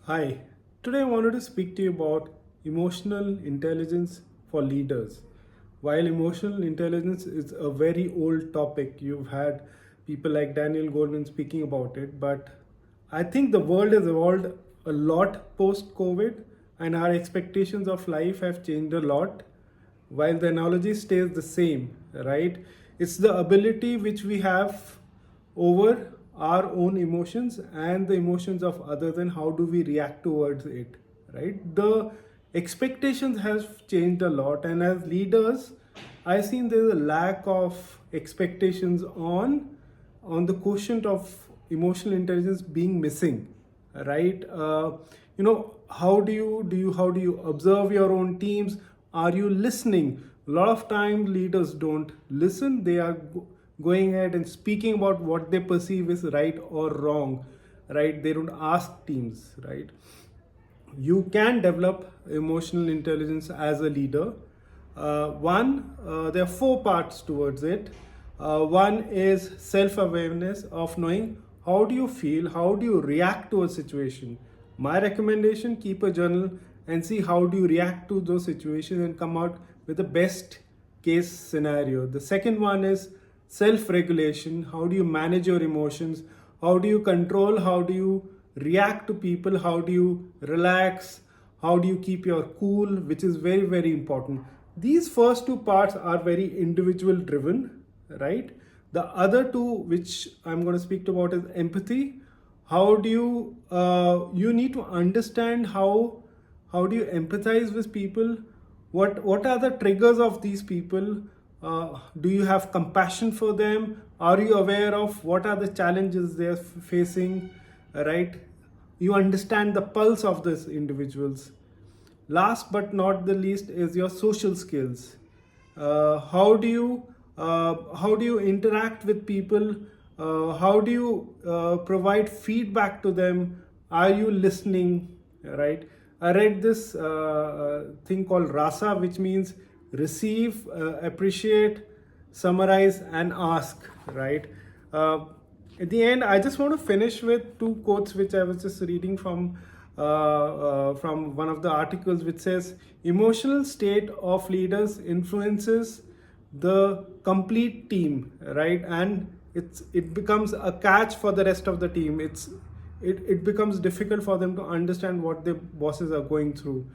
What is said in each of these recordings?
Hi, today I wanted to speak to you about emotional intelligence for leaders. While emotional intelligence is a very old topic, you've had people like Daniel Goleman speaking about it, but I think the world has evolved a lot post COVID and our expectations of life have changed a lot while the analogy stays the same, right? It's the ability which we have over our own emotions and the emotions of others and how do we react towards it, right? The expectations have changed a lot, and as leaders, I've seen there's a lack of expectations on the quotient of emotional intelligence being missing, right? How do you observe your own teams? Are you listening? A lot of time leaders don't listen. They are going ahead and speaking about what they perceive is right or wrong, right? They don't ask teams, right? You can develop emotional intelligence as a leader. There are four parts towards it. One is self awareness of knowing how do you feel, how do you react to a situation. My recommendation, keep a journal and see how do you react to those situations and come out with the best case scenario. The second one is self regulation. How do you manage your emotions? How do you control? How do you react to people? How do you relax? How do you keep your cool, which is very, very important. These first two parts are very individual driven, right? The other two, which I'm going to speak about, is empathy. How do you need to understand how do you empathize with people? What are the triggers of these people? Do you have compassion for them? Are you aware of what are the challenges they are facing, right? You understand the pulse of these individuals. Last but not the least is your social skills. How do you interact with people? How do you provide feedback to them? Are you listening, right? I read this thing called rasa, which means receive, appreciate, summarize and ask, right? uh, at the end, I just want to finish with two quotes which I was just reading from one of the articles, which says emotional state of leaders influences the complete team, right? And it becomes a catch for the rest of the team. It becomes difficult for them to understand what their bosses are going through.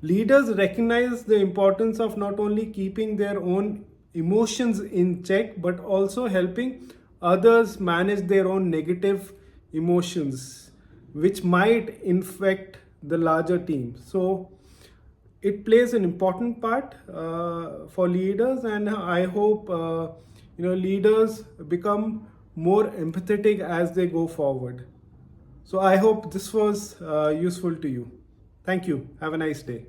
Leaders recognize the importance of not only keeping their own emotions in check but also helping others manage their own negative emotions, which might infect the larger team. So it plays an important part for leaders, and I hope leaders become more empathetic as they go forward. So I hope this was useful to you. Thank you. Have a nice day.